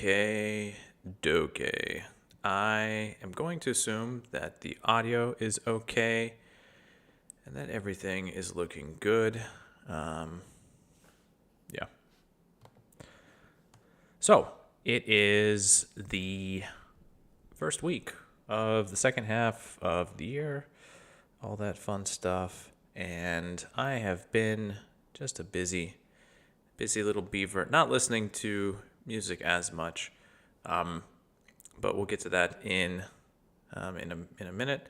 Okay, doke. I am going to assume that the audio is okay and that everything is looking good. Yeah. So, it is the first week of the second half of the year, all that fun stuff, and I have been just a busy little beaver, not listening to music as much, but we'll get to that in a minute.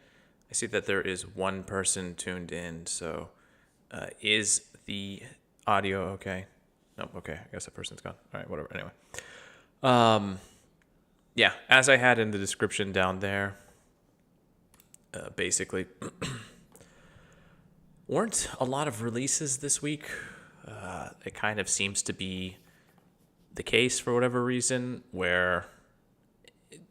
I see that there is one person tuned in, so is the audio okay? No, okay, I guess that person's gone. All right, whatever, anyway. Yeah, as I had in the description down there, basically, weren't a lot of releases this week. It kind of seems to be the case for whatever reason, and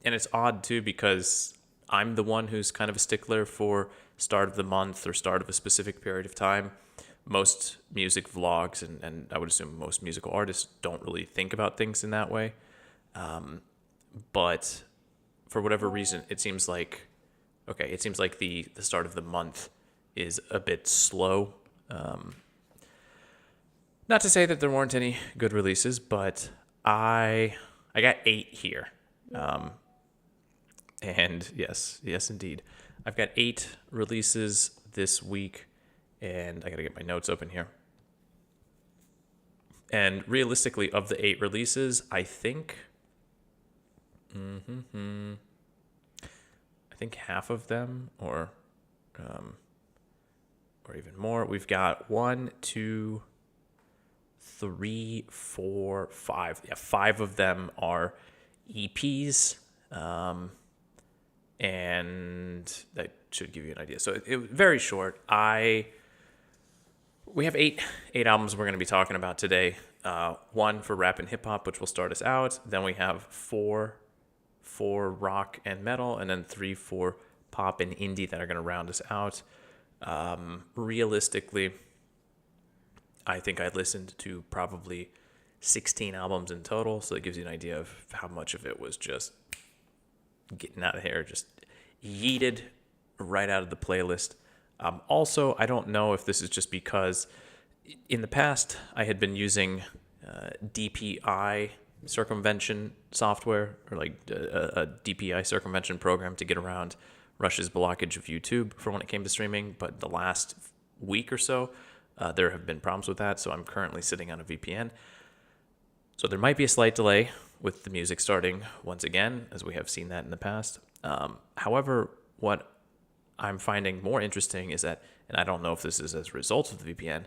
it's odd too because I'm the one who's kind of a stickler for start of the month or start of a specific period of time. Most music vlogs and I would assume most musical artists don't really think about things in that way. But for whatever reason, it seems like the start of the month is a bit slow. Not to say that there weren't any good releases, but I got 8 here. And yes, indeed. I've got 8 releases this week, and I got to get my notes open here. And realistically, of the 8 releases, I think half of them, or even more. We've got 1, 2, 3, 4, 5. Yeah, 5 of them are EPs, and that should give you an idea. So it was very short. We have 8 albums we're going to be talking about today. 1 for rap and hip hop, which will start us out. Then we have 4 for rock and metal, and then 3 for pop and indie that are going to round us out. Realistically, I think I listened to probably 16 albums in total, so it gives you an idea of how much of it was just getting out of here, just yeeted right out of the playlist. Also, I don't know if this is just because in the past I had been using DPI circumvention software, or like a DPI circumvention program to get around Rush's blockage of YouTube for when it came to streaming, but the last week or so, there have been problems with that, so I'm currently sitting on a VPN. So there might be a slight delay with the music starting once again, as we have seen that in the past. However, what I'm finding more interesting is that, and I don't know if this is as a result of the VPN,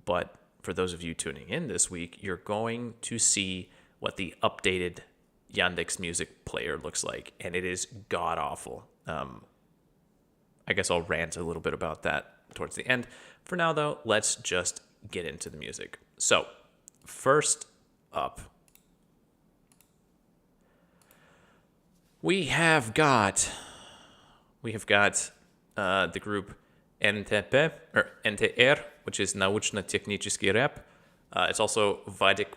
but for those of you tuning in this week, you're going to see what the updated Yandex Music player looks like, and it is god-awful. I guess I'll rant a little bit about that towards the end. For now, though, let's just get into the music. So, first up, we have got the group NTR, which is Научно-технический rap. It's also Vadic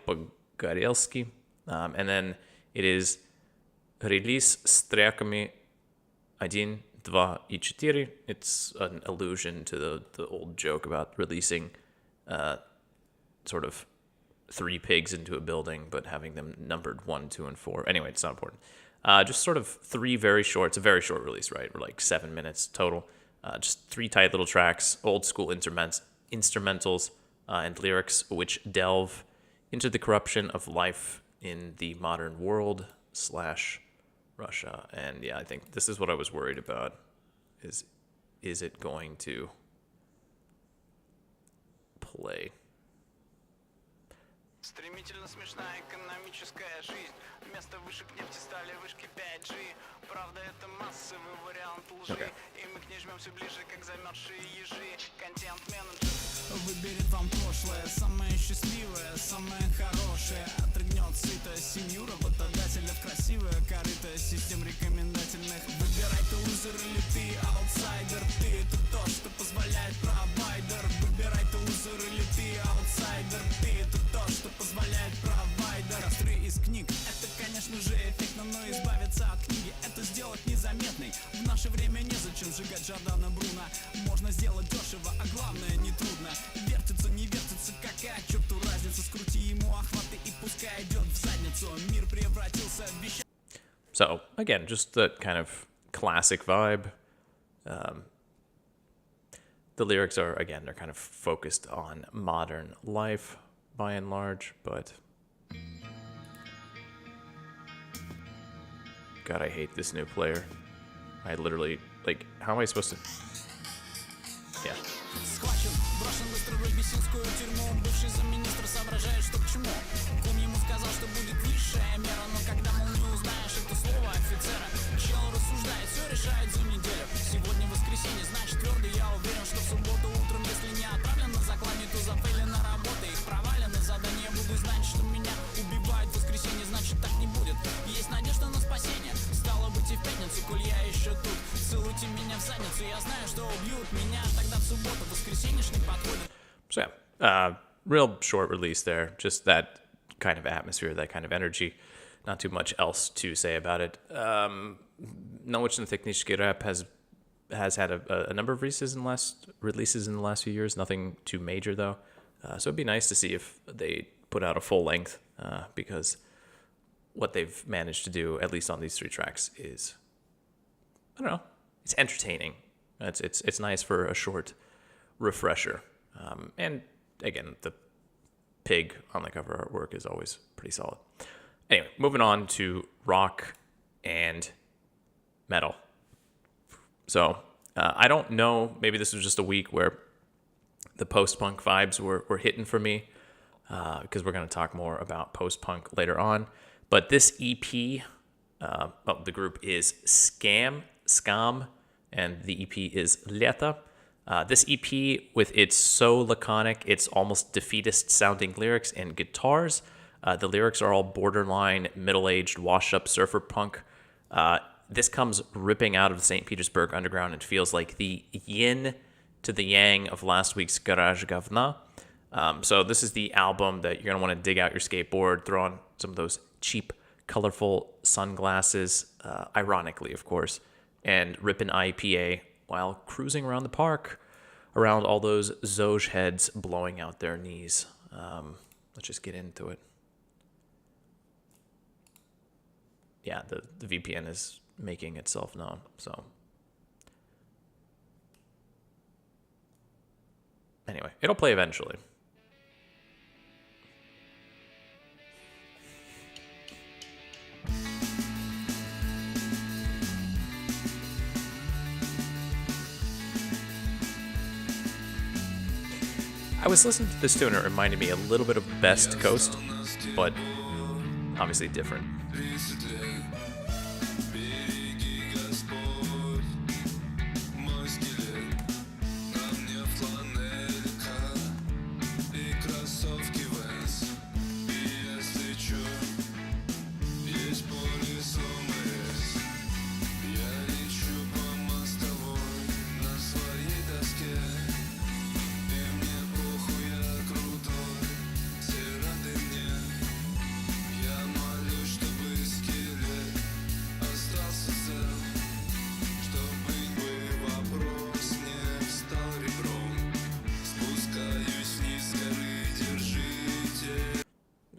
Горельский, and then it is Release с треками 1, 2 и 4. It's an allusion to the old joke about releasing sort of 3 pigs into a building, but having them numbered 1, 2, and 4. Anyway, it's not important. Just sort of 3 very short. It's a very short release, right? Or like 7 minutes total. Just 3 tight little tracks, old school instrumentals and lyrics, which delve into the corruption of life in the modern world / Russia. And yeah, I think this is what I was worried about. Is it going to play? Стремительно смешная экономическая жизнь. Вместо вышек нефти стали вышки 5G. Правда, это массовый вариант лжи. Okay. И мы к ней жмем все ближе, как замерзшие ежи. Контент-менеджер выберет вам прошлое, самое счастливое, самое хорошее. Отрыгнет сыто семью работодателя в красивое корыто систем рекомендательных. Выбирай, ты лузер или ты аутсайдер. Ты — это то, что позволяет провайдер. Выбирай, ты лузер или ты аутсайдер. Ты — это то, что позволяет провайдер. Костры из книг — это, конечно, конечно же эффектно, но избавиться от книги это сделать незаметной. В наше время незачем сжигать Джордана Бруно. Можно сделать дешево, а главное не трудно. Вертится, не вертится, какая к черту разница. Скрути ему охваты и пускай идет в задницу. Мир превратился в вещь. So, again, just the kind of classic vibe. The lyrics are, again, they're kind of focused on modern life by and large, but God, I hate this new player. I literally, like, how am I supposed to... Yeah. Схвачен, брошен быстро в Альбисинскую тюрьму. Бывший замминистра соображает, что к чему. Кум ему сказал, что будет высшая мера. Но когда, мол, не узнаешь это слово офицера, чел рассуждает, все решает за неделю. Сегодня воскресенье, значит твердо я уверен, что в субботу утром, если не отправлен на заклане, то запылена работа. Их провалено задание, буду знать, что меня убивают в воскресенье, значит так не будет. Есть надежда на спасение. Стало быть и в пятницу, коль я еще тут. Целуйте меня в задницу, я знаю, что убьют меня. Тогда в субботу, воскресеньешний подходит. So, yeah, real short release there. Just that kind of atmosphere, that kind of energy. Not too much else to say about it. Научно-технический rap has had a number of releases in the last few years. Nothing too major, though. So it'd be nice to see if they put out a full length, because what they've managed to do, at least on these 3 tracks, is, I don't know, it's entertaining. It's nice for a short refresher. And again, the pig on the cover artwork is always pretty solid. Anyway, moving on to rock and metal. So I don't know, maybe this was just a week where the post-punk vibes were hitting for me, because we're going to talk more about post-punk later on. But this EP, the group is SCAM, and the EP is Lето. This EP, with its so laconic, it's almost defeatist-sounding lyrics and guitars. The lyrics are all borderline middle-aged, washed-up surfer punk. This comes ripping out of the St. Petersburg underground and feels like the yin to the yang of last week's Garage Говна. So this is the album that you're going to want to dig out your skateboard, throw on some of those cheap, colorful sunglasses, ironically, of course, and rip an IPA while cruising around the park, around all those Zoj heads blowing out their knees. Let's just get into it. Yeah, the VPN is making itself known, so... Anyway, it'll play eventually. I was listening to this tune and it reminded me a little bit of Best Coast, but obviously different.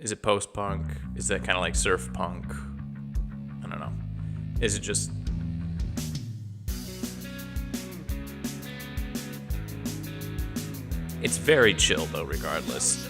Is it post-punk? Is that kind of like surf punk? I don't know. Is it just... It's very chill, though, regardless.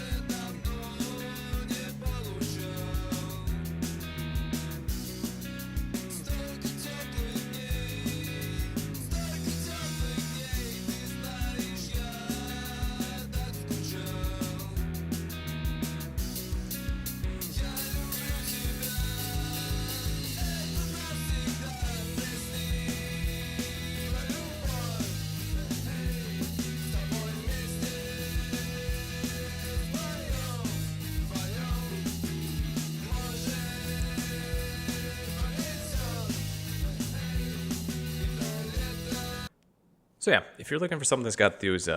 So yeah, if you're looking for something that's got those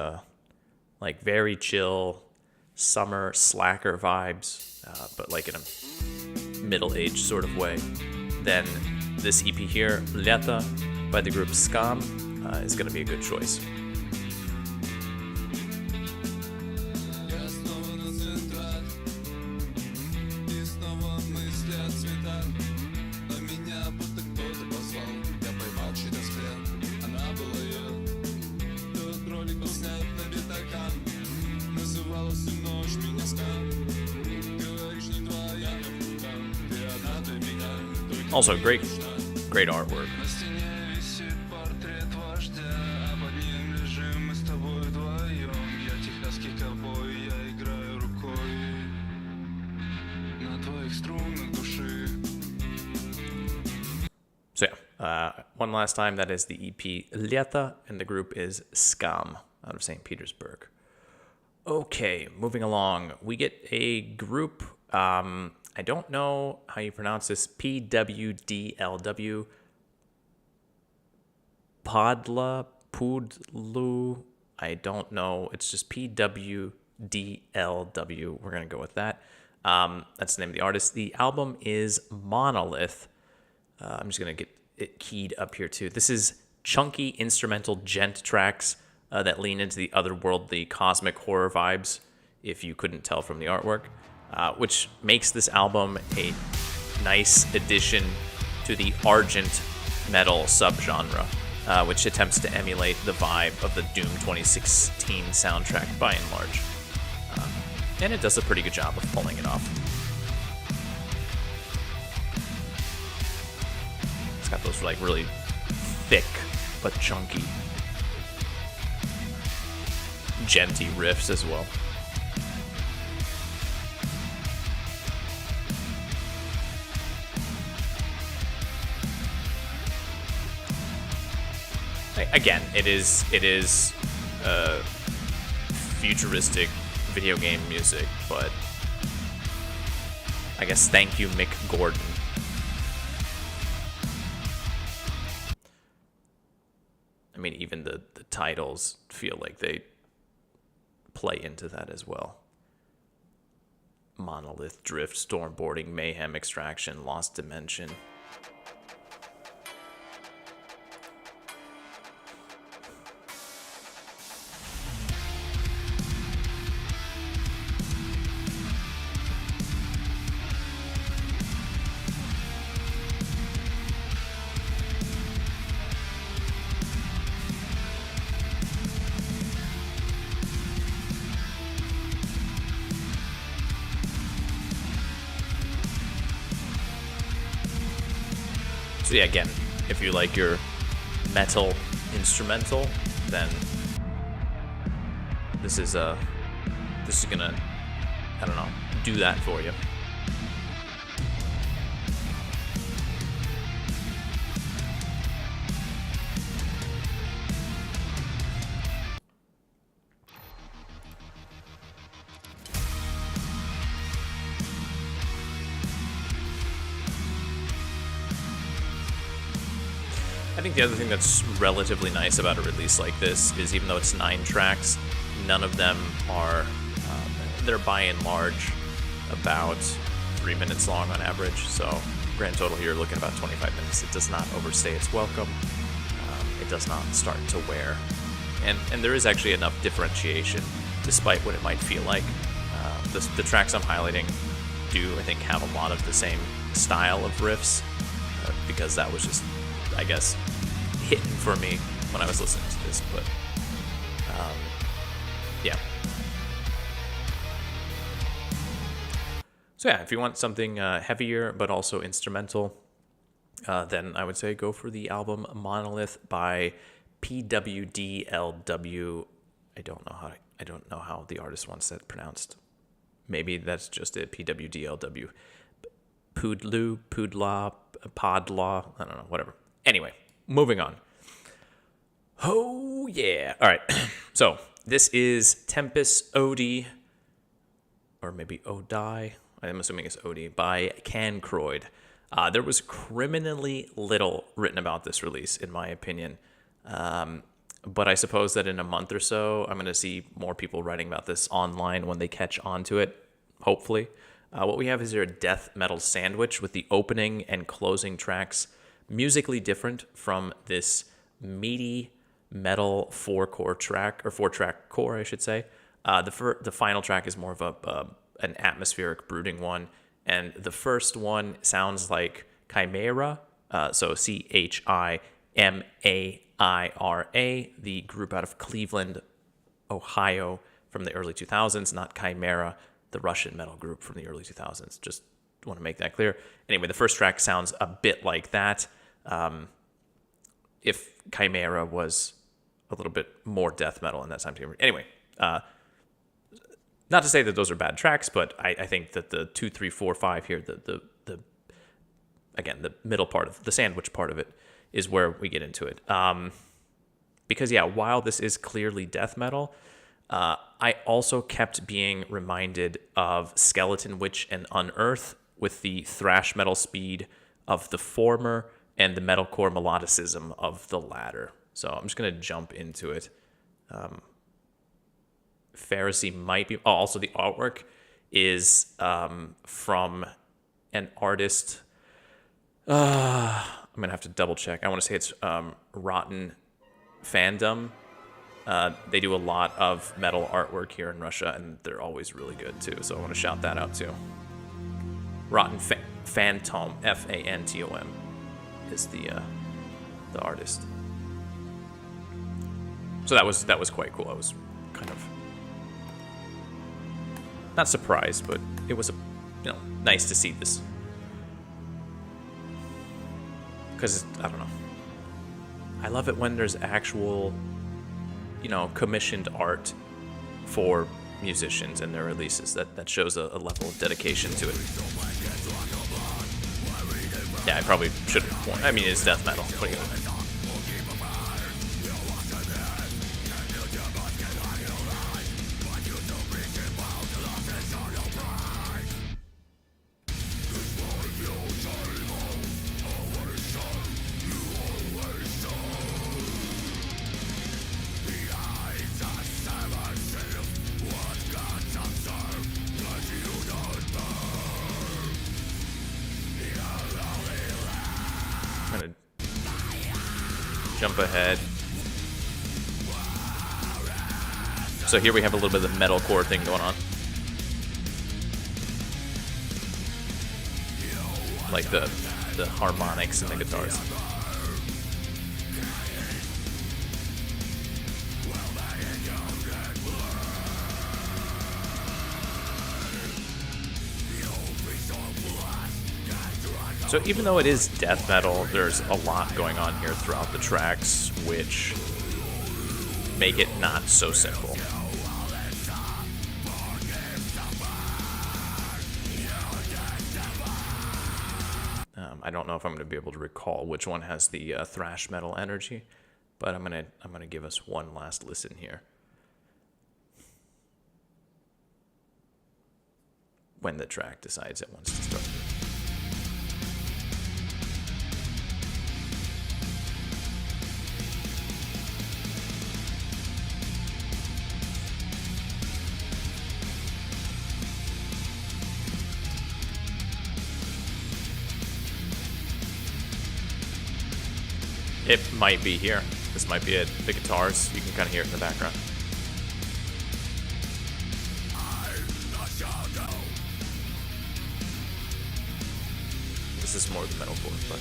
like very chill summer slacker vibes, but like in a middle-aged sort of way, then this EP here, Lето, by the group SKAM, is going to be a good choice. Also, great artwork. So yeah, one last time, that is the EP Lето, and the group is SKAM out of St. Petersburg. Okay, moving along, we get a group, I don't know how you pronounce this, pwdlw, pwdlw, I don't know, it's just pwdlw, we're going to go with that. That's the name of the artist. The album is Monolith. I'm just going to get it keyed up here too. This is chunky instrumental gent tracks that lean into the otherworldly cosmic horror vibes, if you couldn't tell from the artwork, which makes this album a nice addition to the Argent metal subgenre, which attempts to emulate the vibe of the Doom 2016 soundtrack by and large. And it does a pretty good job of pulling it off. It's got those like really thick but chunky genty riffs as well. Again, it is futuristic video game music, but I guess thank you, Mick Gordon. I mean, even the titles feel like they play into that as well. Monolith, Drift, Stormboarding, Mayhem, Extraction, Lost Dimension. So yeah, again, if you like your metal instrumental, then this is gonna, I don't know, do that for you. I think the other thing that's relatively nice about a release like this is, even though it's 9 tracks, none of them are, they're by and large about 3 minutes long on average. So grand total here, looking about 25 minutes. It does not overstay its welcome. It does not start to wear. And there is actually enough differentiation, despite what it might feel like. The tracks I'm highlighting do, I think, have a lot of the same style of riffs, because that was just, I guess, hitting for me when I was listening to this. But yeah. So yeah, if you want something heavier but also instrumental, then I would say go for the album Monolith by pwdlw. I don't know how the artist wants that pronounced. Maybe that's just it. pwdlw. Pudla, Podla, I don't know, whatever. Anyway, moving on. Oh, yeah. All right. So, this is Tempus, Odii, or maybe Odii. I'm assuming it's Odii, by Cancroid. There was criminally little written about this release, in my opinion. But I suppose that in a month or so, I'm going to see more people writing about this online when they catch on to it, hopefully. What we have is here a death metal sandwich with the opening and closing tracks musically different from this meaty metal four-track core, I should say. The final track is more of an atmospheric, brooding one, and the first one sounds like Chimera, so Chimaira, the group out of Cleveland, Ohio, from the early 2000s, not Chimera, the Russian metal group from the early 2000s. Just want to make that clear. Anyway, the first track sounds a bit like that. If Chimera was a little bit more death metal in that time period. Anyway, not to say that those are bad tracks, but I think that the 2, 3, 4, 5 here, the middle part of the sandwich part of it is where we get into it. Because while this is clearly death metal, I also kept being reminded of Skeleton Witch and Unearth with the thrash metal speed of the former and the metalcore melodicism of the latter. So I'm just going to jump into it. Pharisee might be... also the artwork is from an artist... I'm going to have to double check. I want to say it's Rotten Fandom. They do a lot of metal artwork here in Russia, and they're always really good too. So I want to shout that out too. Rotten Phantom, Fantom, is the artist. So that was quite cool. I was kind of not surprised, but it was nice to see this, because I don't know. I love it when there's actual commissioned art for musicians and their releases. That shows a level of dedication to it. Yeah, I probably should have worn. I mean, it's death metal. What are you gonna do? Jump ahead. So here we have a little bit of the metalcore thing going on. Like the harmonics and the guitars. So even though it is death metal, there's a lot going on here throughout the tracks, which make it not so simple. I don't know if I'm going to be able to recall which one has the thrash metal energy, but I'm gonna give us one last listen here. When the track decides it wants to start. It might be here. This might be it. The guitars, you can kind of hear it in the background. This is more the metalcore, but...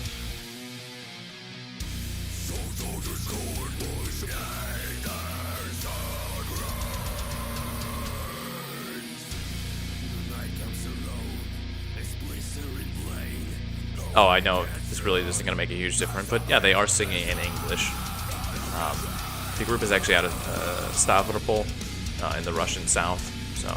Oh, I know, this really isn't going to make a huge difference, but yeah, they are singing in English. The group is actually out of Stavropol in the Russian south, so...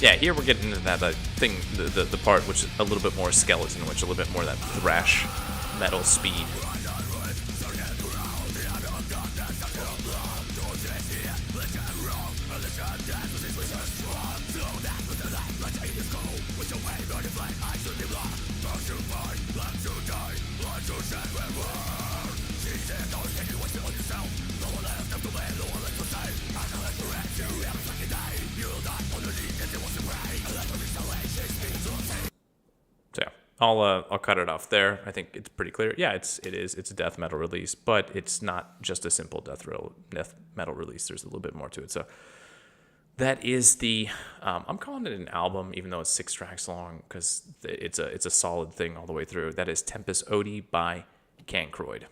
Yeah, here we're getting into that thing, the part which is a little bit more skeleton, which is a little bit more that thrash metal speed. I'll cut it off there. I think it's pretty clear. Yeah, it's a death metal release, but it's not just a simple death metal release. There's a little bit more to it. So that is the I'm calling it an album, even though it's 6 tracks long, because it's a solid thing all the way through. That is Tempus Odii by Cancroid.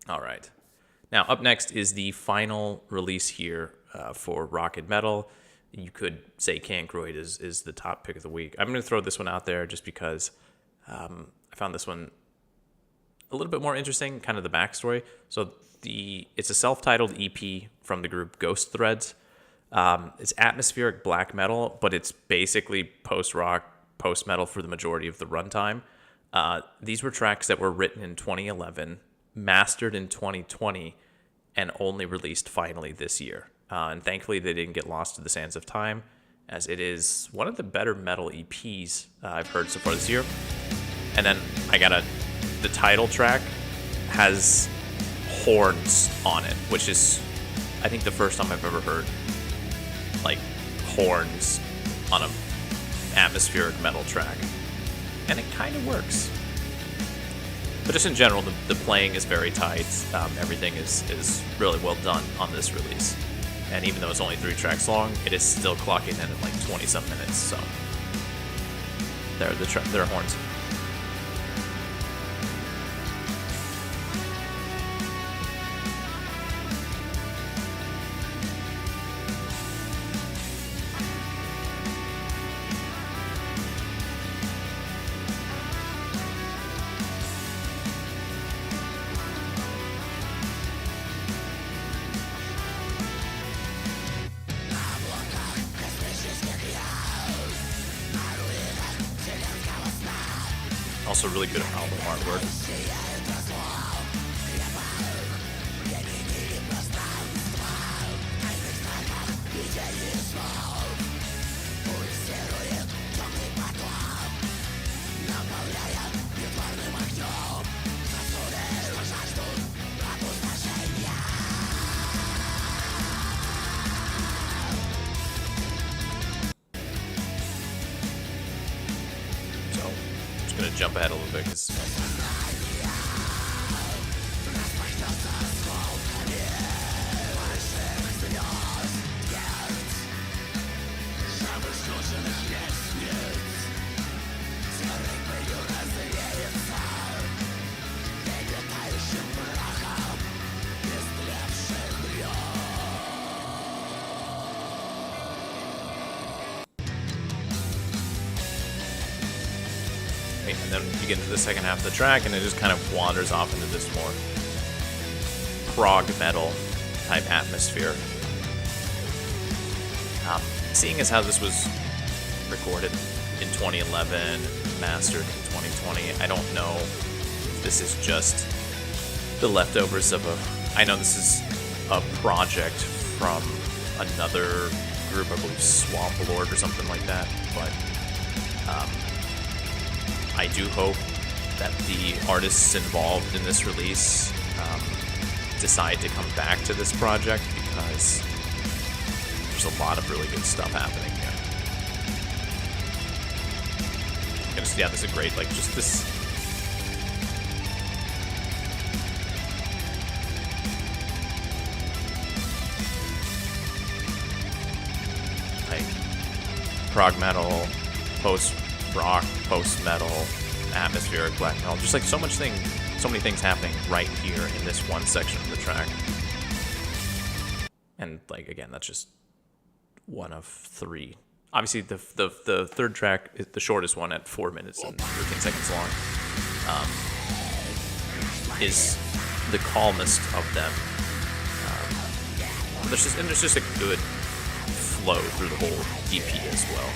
All right. Now up next is the final release here for rock and metal. You could say Cancroid is the top pick of the week. I'm going to throw this one out there just because I found this one a little bit more interesting, kind of the backstory. So it's a self-titled EP from the group Ghostthreads. It's atmospheric black metal, but it's basically post-rock, post-metal for the majority of the runtime. These were tracks that were written in 2011, mastered in 2020, and only released finally this year. And thankfully, they didn't get lost to the sands of time, as it is one of the better metal EPs I've heard so far this year. And then the title track has horns on it, which is, I think, the first time I've ever heard like horns on an atmospheric metal track, and it kind of works. But just in general, the playing is very tight. Everything is really well done on this release. And even though it's only 3 tracks long, it is still clocking in at like 20-some minutes. So there are horns. Also really good album artwork. Gonna jump ahead a little bit because and then you get into the second half of the track, and it just kind of wanders off into this more prog metal type atmosphere. Seeing as how this was recorded in 2011, mastered in 2020, I don't know if this is just the leftovers of I know this is a project from another group, I believe Swamp Lord or something like that, but I do hope that the artists involved in this release decide to come back to this project, because there's a lot of really good stuff happening here. Yeah, this is great. Like, just this. Like, prog metal, post-rock, post-metal, atmospheric black metal. Just like so many things happening right here in this one section of the track. And like, again, that's just one of 3. Obviously, the third track is the shortest one at 4 minutes and 13 seconds long. Is the calmest of them. There's just a good flow through the whole EP as well.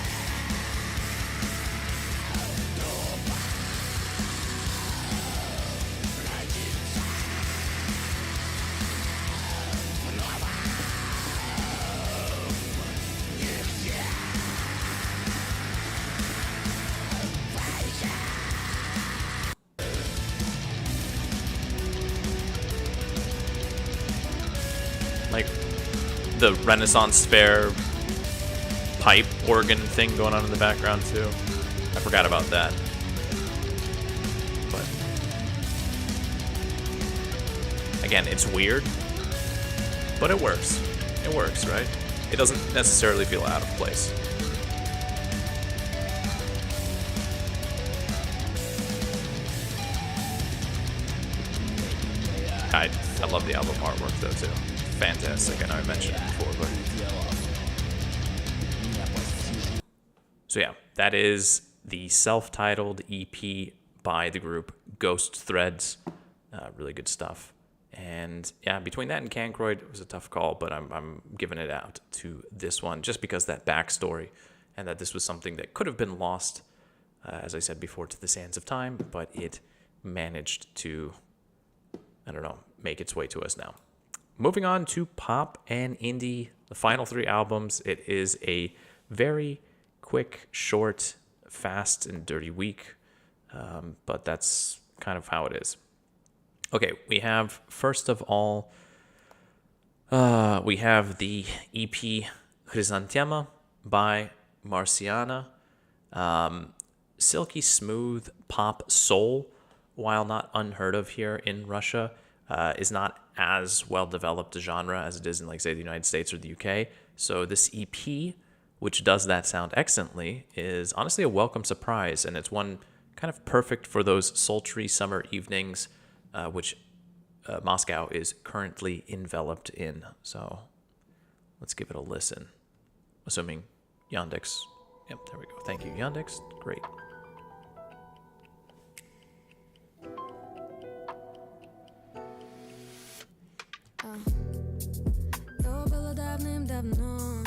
Like the Renaissance fair pipe organ thing going on in the background too. I forgot about that. But again, it's weird, but it works. It works, right? It doesn't necessarily feel out of place. I love the album artwork though too. Fantastic. I know I mentioned it before, but so yeah, that is the self-titled EP by the group Ghostthreads. Really good stuff. And yeah, between that and Cancroid, it was a tough call, but I'm giving it out to this one just because that backstory and that this was something that could have been lost, as I said before, to the sands of time, but it managed to, I don't know, make its way to us now. Moving on to pop and indie, the final 3 albums. It is a very quick, short, fast, and dirty week, but that's kind of how it is. Okay, we have, first of all, we have the EP Hrizantema by Marsianna. Silky smooth pop soul, while not unheard of here in Russia, is not as well developed a genre as it is in, like, say, the United States or the UK. So this EP, which does that sound excellently, is honestly a welcome surprise, and it's one kind of perfect for those sultry summer evenings, which Moscow is currently enveloped in. So let's give it a listen. Assuming Yandex. Yep, there we go. Thank you, Yandex. Great. То было давным-давно,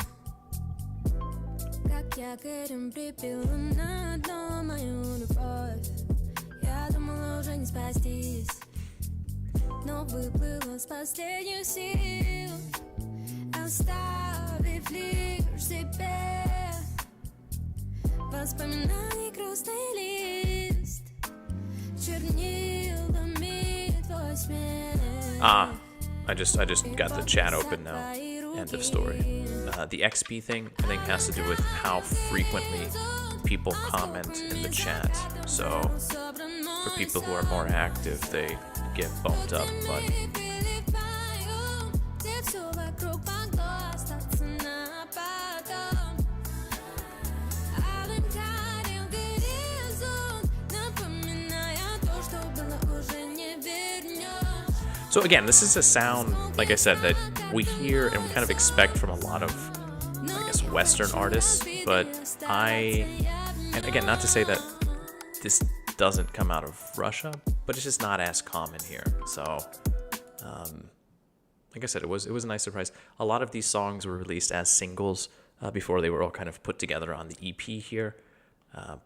как якорем припила на дно мою любовь. Я думала, уже не спастись, но выплыла с последних сил, оставив лишь себе воспоминаний грустный лист, чернилами твой смех. I just got the chat open now. End of story. The XP thing, I think, has to do with how frequently people comment in the chat. So for people who are more active, they get bumped up. But so again, this is a sound, like I said, that we hear and we kind of expect from a lot of, I guess, Western artists. But and again, not to say that this doesn't come out of Russia, but it's just not as common here. So, like I said, it was a nice surprise. A lot of these songs were released as singles before they were all kind of put together on the EP here,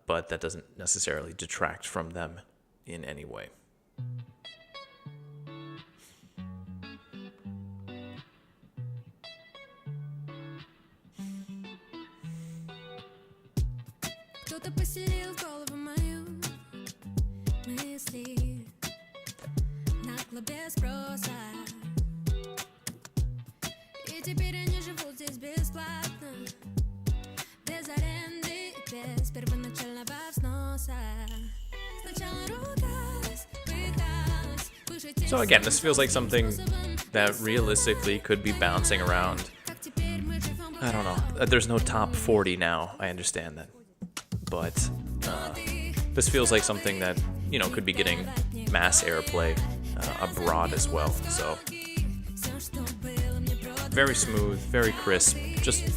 but that doesn't necessarily detract from them in any way. Кто-то поселил голову мою мысли нагло без спроса, и теперь они живут здесь бесплатно, без аренды, без первоначального взноса. Сначала ругалась, пыталась выжить. So again, this feels like something that realistically could be bouncing around. I don't know. There's no top 40 now. I understand that. But this feels like something that, you know, could be getting mass airplay abroad as well. So very smooth, very crisp, just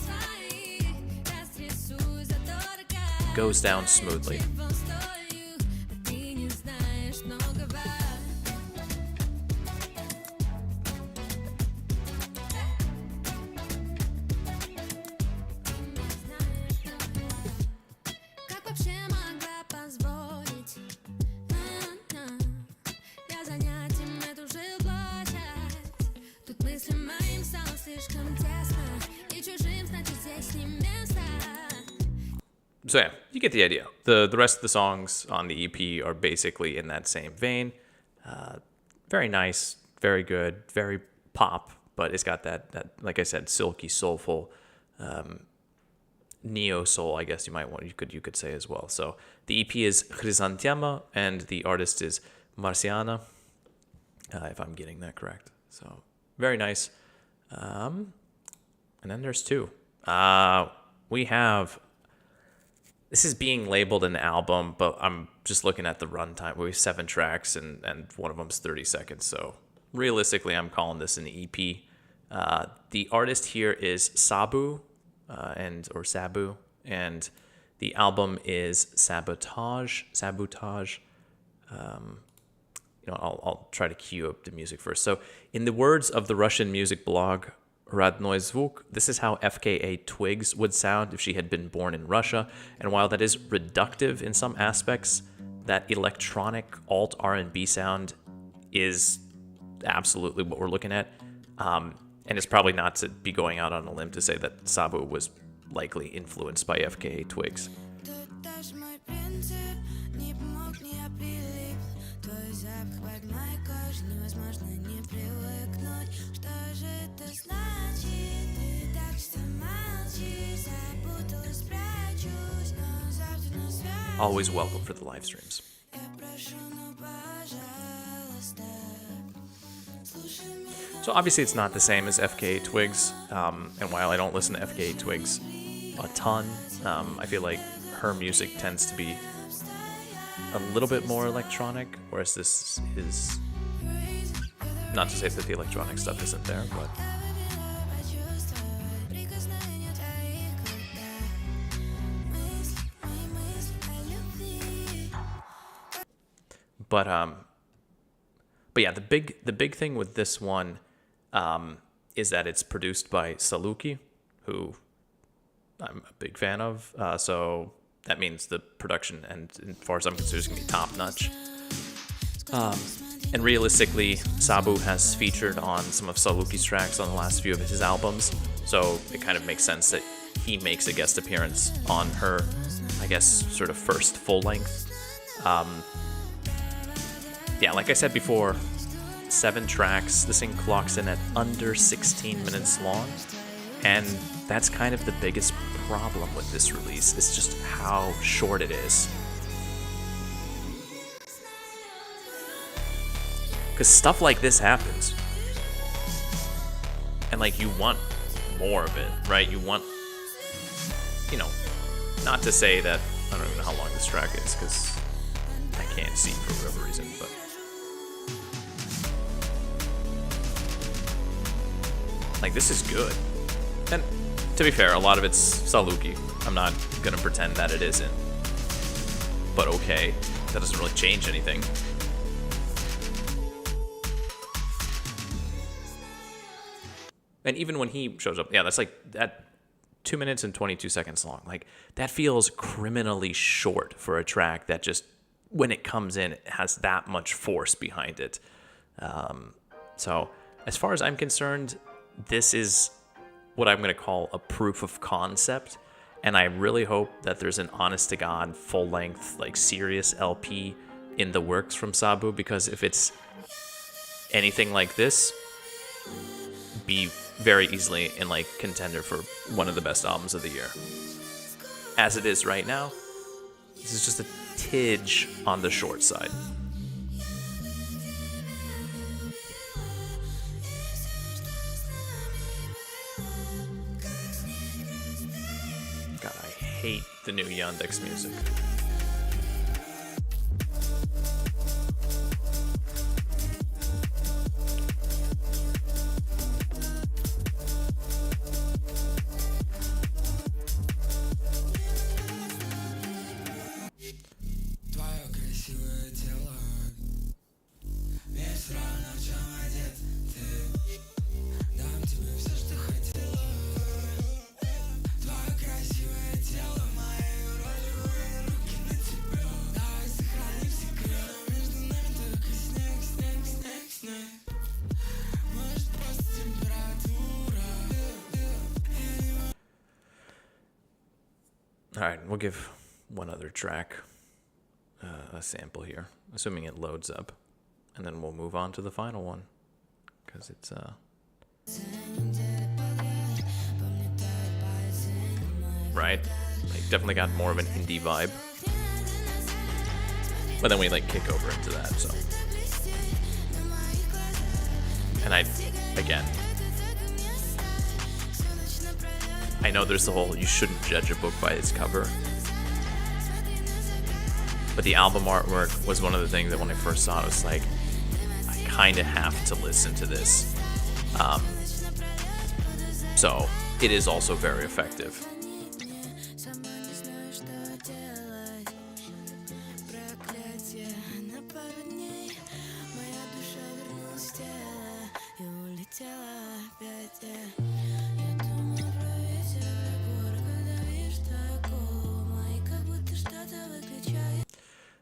goes down smoothly. So yeah, you get the idea. The rest of the songs on the EP are basically in that same vein. Very nice, very good, very pop, but it's got that like I said, silky, soulful neo soul, I guess you could say as well. So the EP is Hrizantema and the artist is Marsianna, if I'm getting that correct. So very nice. And then there's two. We have, this is being labeled an album, but I'm just looking at the runtime. We have 7 tracks and one of them's 30 seconds. So realistically, I'm calling this an EP. The artist here is SABU, or SABU, and the album is Sabutage. I'll try to cue up the music first. So, in the words of the Russian music blog Radnoy Zvuk, this is how FKA Twigs would sound if she had been born in Russia. And while that is reductive in some aspects, that electronic alt R&B sound is absolutely what we're looking at. And it's probably not to be going out on a limb to say that SABU was likely influenced by FKA Twigs. Always welcome for the live streams. So obviously it's not the same as FKA Twigs, and while I don't listen to FKA Twigs a ton, I feel like her music tends to be a little bit more electronic, whereas this is, not to say that the electronic stuff isn't there, but yeah, the big thing with this one is that it's produced by Saluki, who I'm a big fan of. So that means the production, and as far as I'm concerned, is going to be top notch. And realistically, SABU has featured on some of Saluki's tracks on the last few of his albums, so it kind of makes sense that he makes a guest appearance on her, I guess, sort of first full length. Yeah, like I said before, 7 tracks. This thing clocks in at under 16 minutes long, and that's kind of the biggest problem with this release. It's just how short it is. Because stuff like this happens, and like you want more of it, right? You want, not to say that, I don't even know how long this track is because I can't see for whatever reason, but like this is good. And to be fair, a lot of it's Saluki. I'm not gonna pretend that it isn't, but okay, that doesn't really change anything. And even when he shows up, yeah, that's like that 2 minutes and 22 seconds long. Like that feels criminally short for a track that just, when it comes in, it has that much force behind it. So as far as I'm concerned, this is what I'm going to call a proof of concept. And I really hope that there's an honest to God, full length, like serious LP in the works from SABU, because if it's anything like this, be very easily in like contender for one of the best albums of the year. As it is right now, this is just a tidge on the short side. God, I hate the new Yandex music. All right, we'll give one other track a sample here, assuming it loads up, and then we'll move on to the final one, because it's right? Like, definitely got more of an indie vibe. But then we like kick over into that, so. And I know there's the whole you shouldn't judge a book by its cover. But the album artwork was one of the things that when I first saw it, I was like, I kind of have to listen to this. So it is also very effective.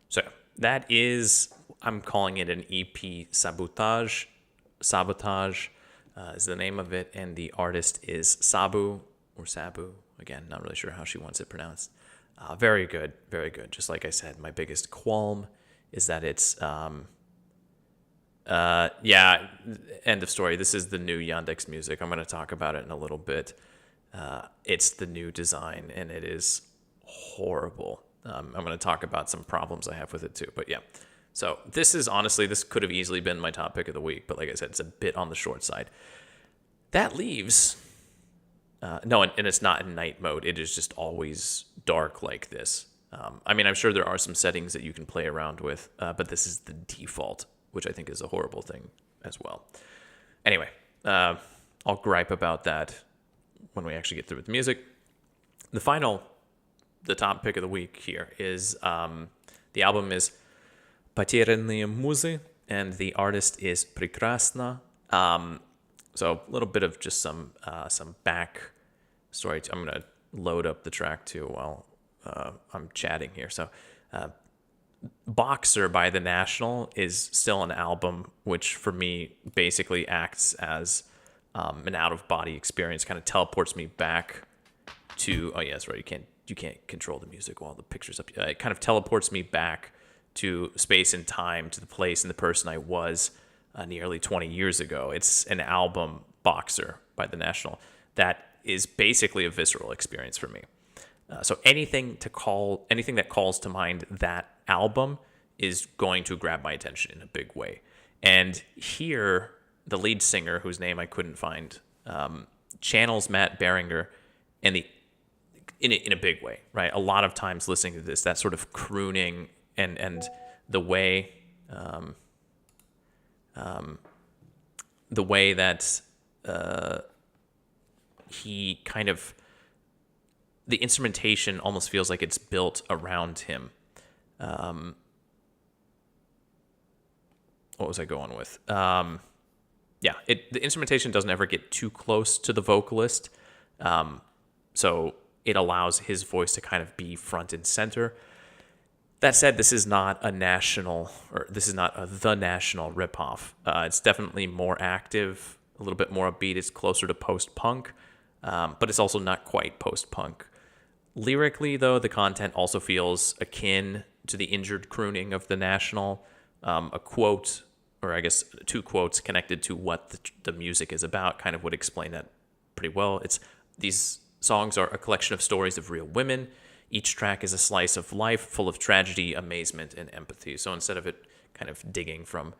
So that is, I'm calling it an EP. Sabutage. Sabutage is the name of it, and the artist is SABU, or SABU. Again, not really sure how she wants it pronounced. Very good, very good. Just like I said, my biggest qualm is that it's, yeah, end of story. This is the new Yandex Music. I'm going to talk about it in a little bit. It's the new design, and it is horrible. I'm going to talk about some problems I have with it too, but yeah. So this is honestly, this could have easily been my top pick of the week, but like I said, it's a bit on the short side. That leaves, no, and it's not in night mode. It is just always dark like this. I mean, I'm sure there are some settings that you can play around with, but this is the default, which I think is a horrible thing as well. Anyway, I'll gripe about that when we actually get through with the music. The top pick of the week here is, the album is Потерянные музы, and the artist is Прекрасно. So a little bit of just some back story. I'm going to load up the track too while I'm chatting here. So Boxer by The National is still an album which for me basically acts as an out-of-body experience, kind of teleports me back to, oh yeah, that's right, you can't control the music while the picture's up. It kind of teleports me back to space and time, to the place and the person I was nearly 20 years ago. It's an album, Boxer by The National, that is basically a visceral experience for me. So anything that calls to mind that album is going to grab my attention in a big way. And here, the lead singer, whose name I couldn't find, channels Matt Berringer in a big way, right? A lot of times listening to this, that sort of crooning and the way that he kind of, the instrumentation almost feels like it's built around him. What was I going with? The instrumentation doesn't ever get too close to the vocalist, so it allows his voice to kind of be front and center. That said, this is not The National ripoff. It's definitely more active, a little bit more upbeat. It's closer to post-punk, but it's also not quite post-punk. Lyrically, though, the content also feels akin to the injured crooning of The National. A quote, or I guess 2 quotes connected to what the music is about kind of would explain that pretty well. These songs are a collection of stories of real women. Each track is a slice of life full of tragedy, amazement, and empathy. So instead of it kind of digging from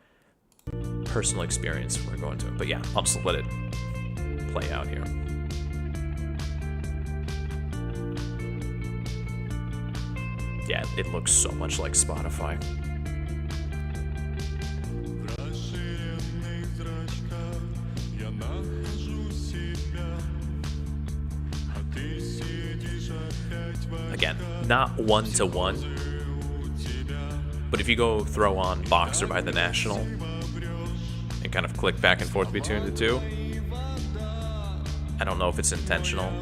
personal experience, we're going to it. But yeah, I'll just let it play out here. Yeah, it looks so much like Spotify. Again, not one-to-one, but if you go throw on Boxer by The National and kind of click back and forth between the two, I don't know if it's intentional.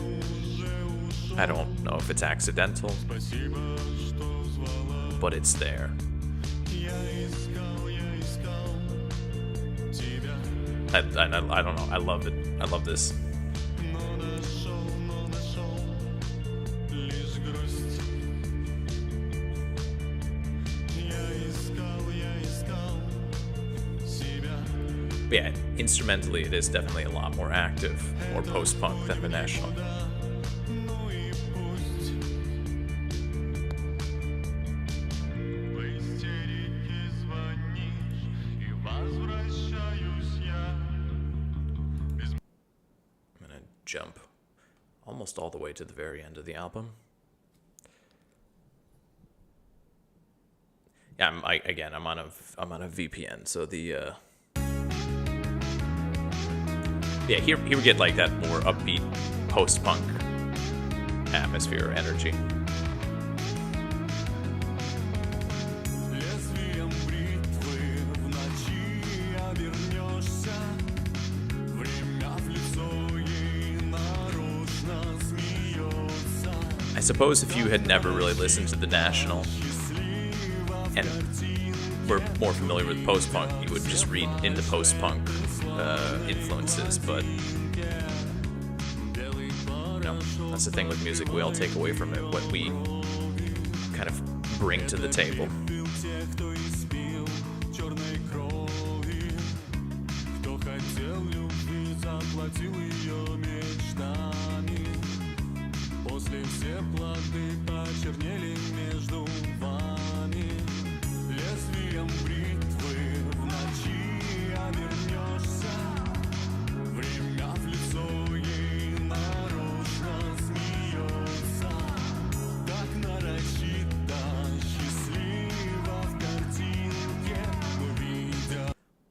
I don't know if it's accidental, but it's there. I don't know. I love it. I love this. But yeah, instrumentally, it is definitely a lot more active, more post-punk than The National. jump almost all the way to the very end of the album. Yeah, I'm on a VPN, so the here we get like that more upbeat post-punk atmosphere, energy. I suppose if you had never really listened to The National and were more familiar with post-punk, you would just read into post-punk influences, but that's the thing with music. We all take away from it what we kind of bring to the table.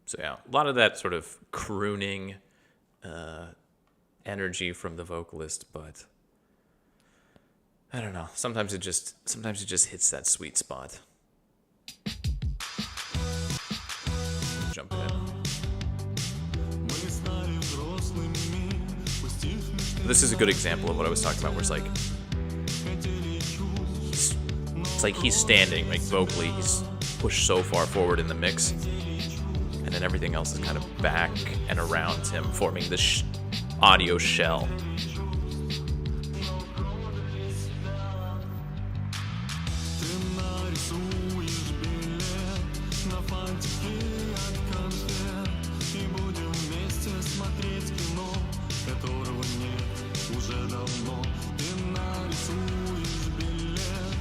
So yeah, a lot of that sort of crooning energy from the vocalist, but I don't know. Sometimes it just hits that sweet spot. Jump in. This is a good example of what I was talking about, where it's like he's standing, like vocally, he's pushed so far forward in the mix, and then everything else is kind of back and around him, forming this audio shell.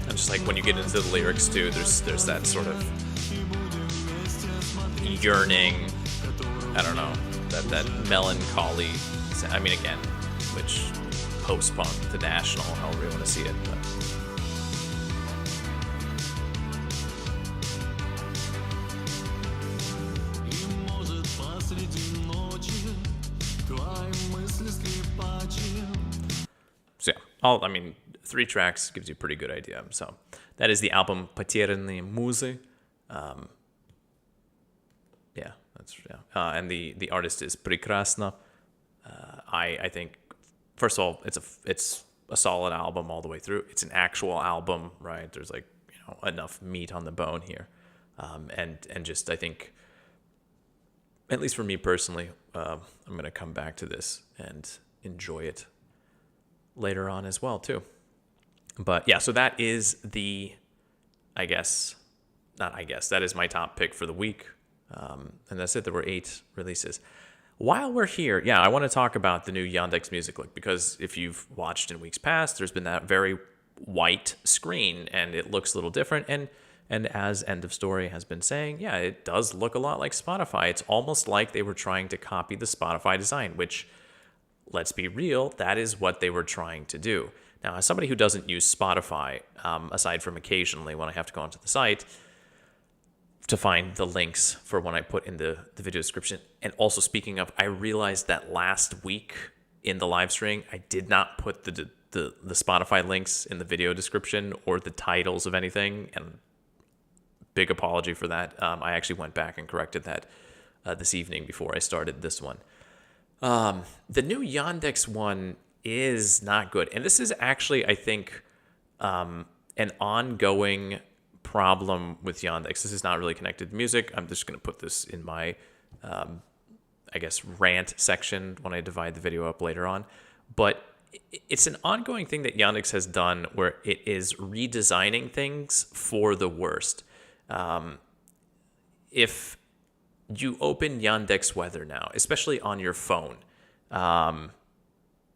And just like when you get into the lyrics too, there's that sort of yearning, I don't know, that melancholy. I mean, again, which post-punk, The National, however you want to see it. But. So yeah, 3 tracks gives you a pretty good idea. So that is the album Потерянные музы. And the artist is Прекрасно. I think, first of all, it's a solid album all the way through. It's an actual album, right? There's enough meat on the bone here, and just I think, at least for me personally, I'm gonna come back to this and enjoy it later on as well too. But yeah, so that is that is my top pick for the week. And that's it. There were 8 releases. While we're here, I want to talk about the new Yandex Music look, because if you've watched in weeks past, there's been that very white screen, and it looks a little different. And as End of Story has been saying, it does look a lot like Spotify. It's almost like they were trying to copy the Spotify design, which, let's be real, that is what they were trying to do. Now, as somebody who doesn't use Spotify, aside from occasionally when I have to go onto the site to find the links for when I put in the video description. And also, speaking of, I realized that last week in the live stream, I did not put the Spotify links in the video description or the titles of anything, and big apology for that. I actually went back and corrected that this evening before I started this one. The new Yandex one is not good. And this is actually, I think, an ongoing problem with Yandex. This is not really connected to music. I'm just going to put this in my, rant section when I divide the video up later on. But it's an ongoing thing that Yandex has done, where it is redesigning things for the worst. If you open Yandex Weather now, especially on your phone,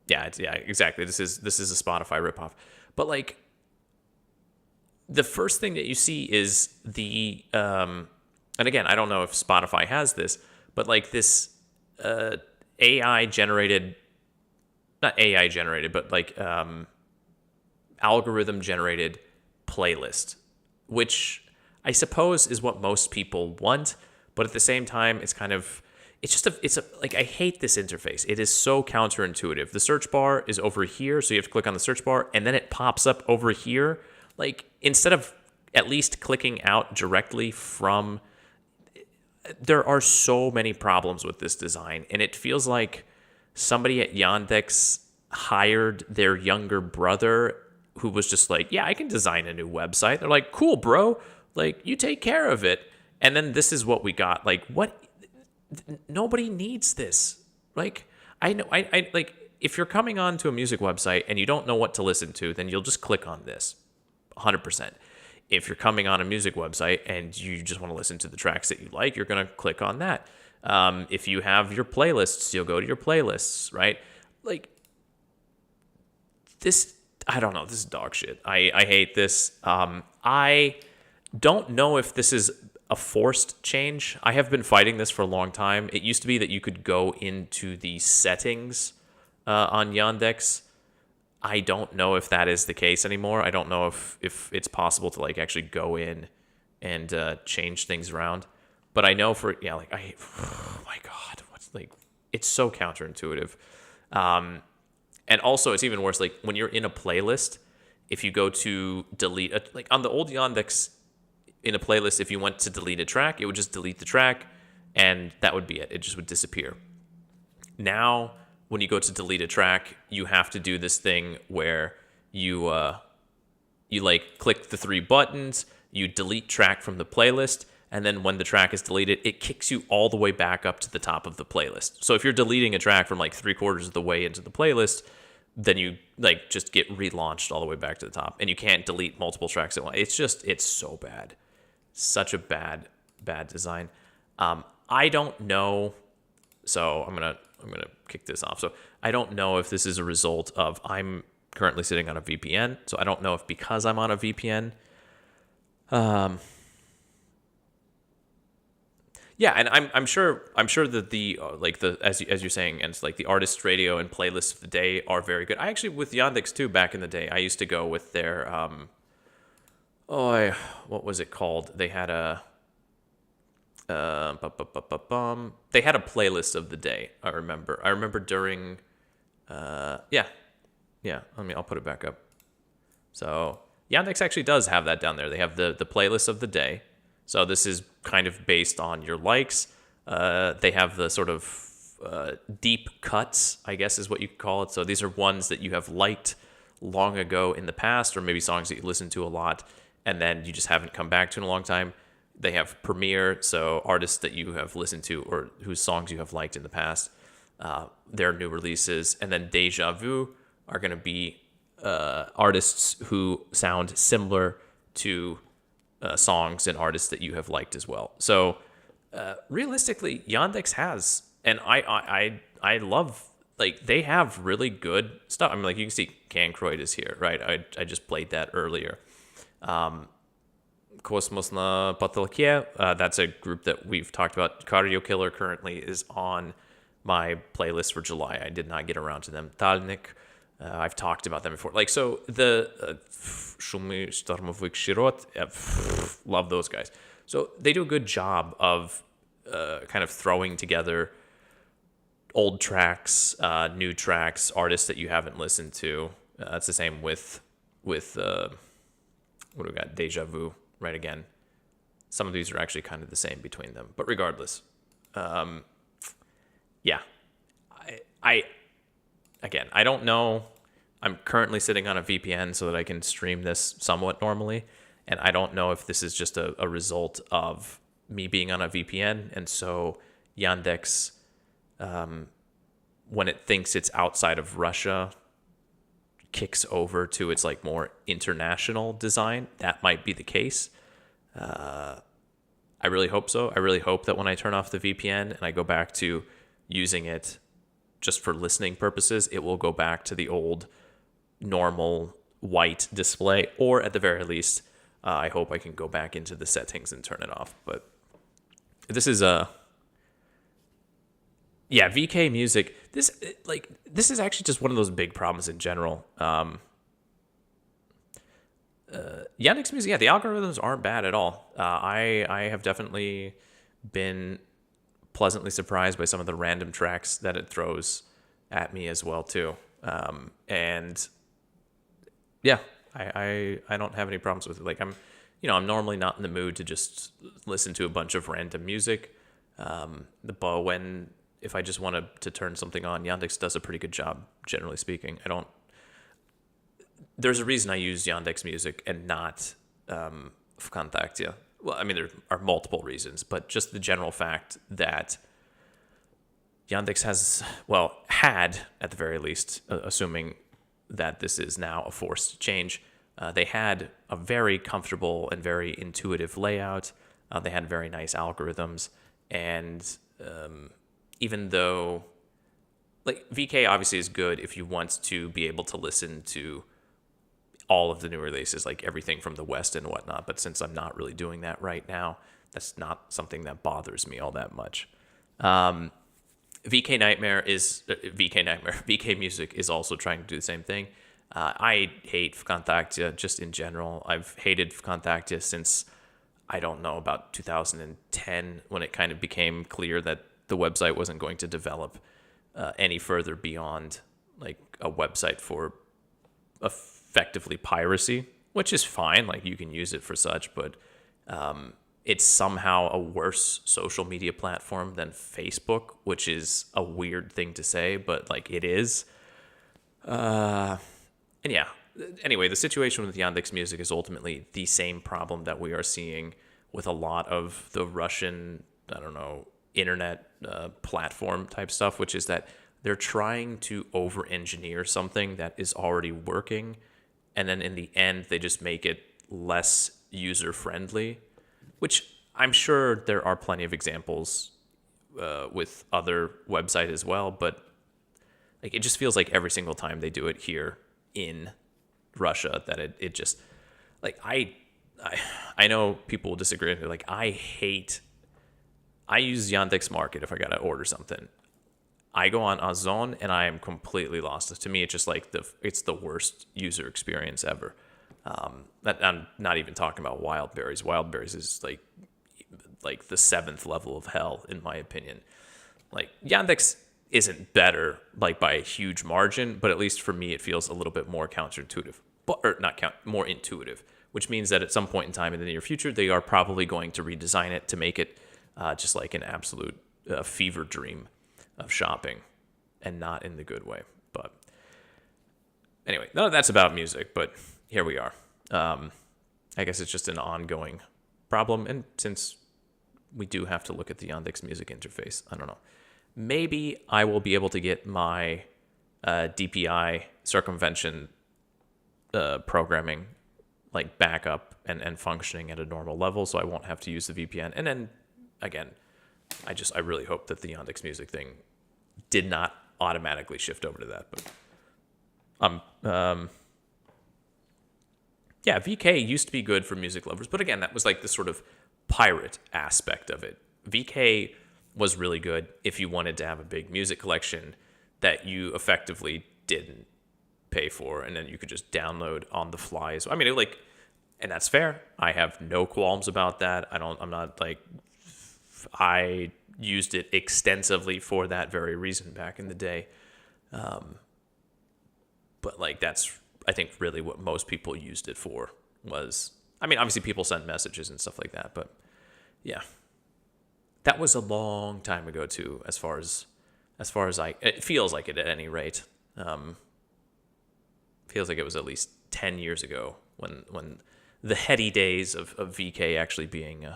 exactly. This is a Spotify ripoff. But the first thing that you see is the and again, I don't know if Spotify has this, but this AI generated not AI generated, but like algorithm generated playlist, which I suppose is what most people want, but at the same time, it's kind of, like, I hate this interface. It is so counterintuitive. The search bar is over here, so you have to click on the search bar, and then it pops up over here. Like, instead of at least clicking out directly from, there are so many problems with this design, and it feels like somebody at Yandex hired their younger brother who was just like, yeah, I can design a new website. They're like, cool, bro. Like, you take care of it. And then this is what we got. Like, what? Nobody needs this. Like, I know, I like, if you're coming on to a music website and you don't know what to listen to, then you'll just click on this 100%. If you're coming on a music website and you just want to listen to the tracks that you like, you're going to click on that. If you have your playlists, you'll go to your playlists, right? Like, this, I don't know, this is dog shit. I hate this. I don't know if this is a forced change. I have been fighting this for a long time. It used to be that you could go into the settings on Yandex. I don't know if that is the case anymore. I don't know if it's possible to like actually go in and change things around. But I know oh my God, it's so counterintuitive. And also it's even worse, like when you're in a playlist, if you go to delete, like on the old Yandex, in a playlist, if you went to delete a track, it would just delete the track, and that would be it. It just would disappear. Now, when you go to delete a track, you have to do this thing where you like click the 3 buttons, you delete track from the playlist, and then when the track is deleted, it kicks you all the way back up to the top of the playlist. So if you're deleting a track from like 3/4 of the way into the playlist, then you like just get relaunched all the way back to the top, and you can't delete multiple tracks at once. It's so bad. Such a bad design. I don't know. So I'm gonna kick this off. So I don't know if this is a result of I'm currently sitting on a VPN. So I don't know if because I'm on a VPN. Yeah, and I'm sure that the as you're saying, and it's like the artist radio and playlists of the day are very good. I actually, with Yandex too, back in the day, I used to go with their what was it called? They had a they had a playlist of the day. I remember during yeah. I'll put it back up. So Yandex actually does have that down there. They have the playlist of the day. So this is kind of based on your likes. They have the sort of deep cuts, I guess is what you could call it. So these are ones that you have liked long ago in the past, or maybe songs that you listen to a lot, and then you just haven't come back to in a long time. They have premiere, so artists that you have listened to or whose songs you have liked in the past, their new releases. And then Deja Vu are going to be artists who sound similar to songs and artists that you have liked as well. So realistically, Yandex has, and I love, like, they have really good stuff. I mean, like, you can see Cancroid is here, right? I just played that earlier. Kosmos na Потолке, that's a group that we've talked about. Cardio Killer currently is on my playlist for July. I did not get around to them. Talnik, I've talked about them before. Like, so the Шумы Штормовых Широт, love those guys. So they do a good job of kind of throwing together old tracks, new tracks, artists that you haven't listened to. It's the same with what do we got? Deja Vu, right? Again, some of these are actually kind of the same between them, but regardless, yeah, I don't know. I'm currently sitting on a VPN so that I can stream this somewhat normally, and I don't know if this is just a result of me being on a VPN, and so Yandex, when it thinks it's outside of Russia, kicks over to its like more international design. That might be the case. I really hope so. I really hope that when I turn off the VPN and I go back to using it just for listening purposes, it will go back to the old normal white display, or at the very least, I hope I can go back into the settings and turn it off. But this is Yeah, VK music. This is actually just one of those big problems in general. Yandex Music, yeah, the algorithms aren't bad at all. I have definitely been pleasantly surprised by some of the random tracks that it throws at me as well too. And yeah, I don't have any problems with it. Like I'm normally not in the mood to just listen to a bunch of random music. But if I just wanted to turn something on, Yandex does a pretty good job, generally speaking. There's a reason I use Yandex Music and not Vkontakte. Well, I mean, there are multiple reasons, but just the general fact that Yandex had, at the very least, assuming that this is now a forced change, they had a very comfortable and very intuitive layout. They had very nice algorithms. And even though, VK obviously is good if you want to be able to listen to all of the new releases, like everything from the West and whatnot. But since I'm not really doing that right now, that's not something that bothers me all that much. VK Music is also trying to do the same thing. I hate Vkontakte just in general. I've hated Vkontakte since, I don't know, about 2010, when it kind of became clear that the website wasn't going to develop any further beyond like a website for effectively piracy, which is fine. Like, you can use it for such, but it's somehow a worse social media platform than Facebook, which is a weird thing to say, but like it is. And yeah, anyway, the situation with Yandex Music is ultimately the same problem that we are seeing with a lot of the Russian, I don't know, internet platform type stuff, which is that they're trying to over-engineer something that is already working, and then in the end, they just make it less user-friendly, which I'm sure there are plenty of examples with other websites as well, but like it just feels like every single time they do it here in Russia that it just, like, I know people will disagree with me. Like, I use Yandex Market if I gotta order something. I go on Ozon and I am completely lost. To me, it's just like it's the worst user experience ever. I'm not even talking about Wildberries. Wildberries is like the 7th level of hell, in my opinion. Like, Yandex isn't better like by a huge margin, but at least for me, it feels a little bit more counterintuitive, more intuitive, which means that at some point in time in the near future, they are probably going to redesign it to make it just like an absolute fever dream of shopping, and not in the good way. But anyway, none of that's about music, but here we are. I guess it's just an ongoing problem, and since we do have to look at the Yandex Music interface, I don't know. Maybe I will be able to get my DPI circumvention programming like back up and functioning at a normal level, so I won't have to use the VPN. And then again, I really hope that the Yandex Music thing did not automatically shift over to that. But yeah, VK used to be good for music lovers, but again, that was like the sort of pirate aspect of it. VK was really good if you wanted to have a big music collection that you effectively didn't pay for, and then you could just download on the fly. So, I mean, and that's fair. I have no qualms about that. I used it extensively for that very reason back in the day. But like, that's, I think, really what most people used it for was, I mean, obviously people send messages and stuff like that, but yeah, that was a long time ago too, as far as it feels like it at any rate. Feels like it was at least 10 years ago when the heady days of VK actually being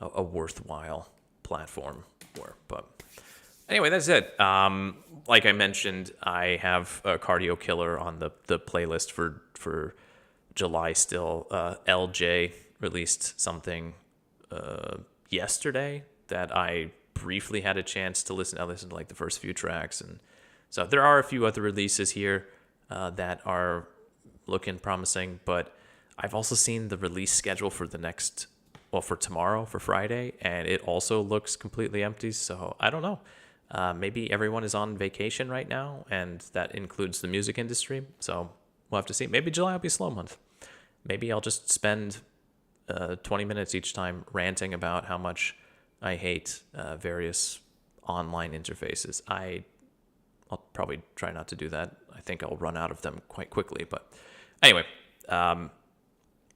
a worthwhile platform were. But anyway, that's it. Like I mentioned, I have a Cardio Killer on the playlist for July still. LJ released something yesterday that I briefly had a chance to listen. I listened to like the first few tracks, and so there are a few other releases here that are looking promising. But I've also seen the release schedule for for tomorrow, for Friday, and it also looks completely empty. So I don't know. Maybe everyone is on vacation right now, and that includes the music industry. So we'll have to see. Maybe July will be a slow month. Maybe I'll just spend 20 minutes each time ranting about how much I hate various online interfaces. I'll probably try not to do that. I think I'll run out of them quite quickly. But anyway,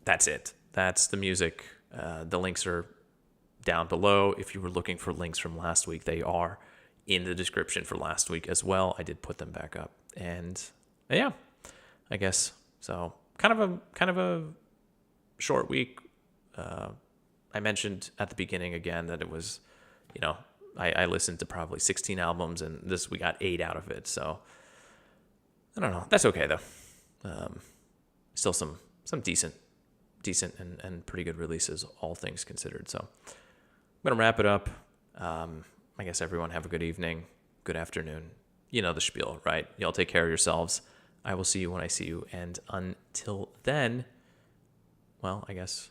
that's it. That's the music. The links are down below. If you were looking for links from last week, they are in the description for last week as well. I did put them back up. And yeah, I guess so. Kind of a short week. I mentioned at the beginning again that it was, I listened to probably 16 albums, and we got 8 out of it. So I don't know. That's okay though. Still some decent and pretty good releases, all things considered. So I'm gonna wrap it up. I guess everyone have a good evening, good afternoon. You know the spiel, right? Y'all take care of yourselves. I will see you when I see you. And until then, well, I guess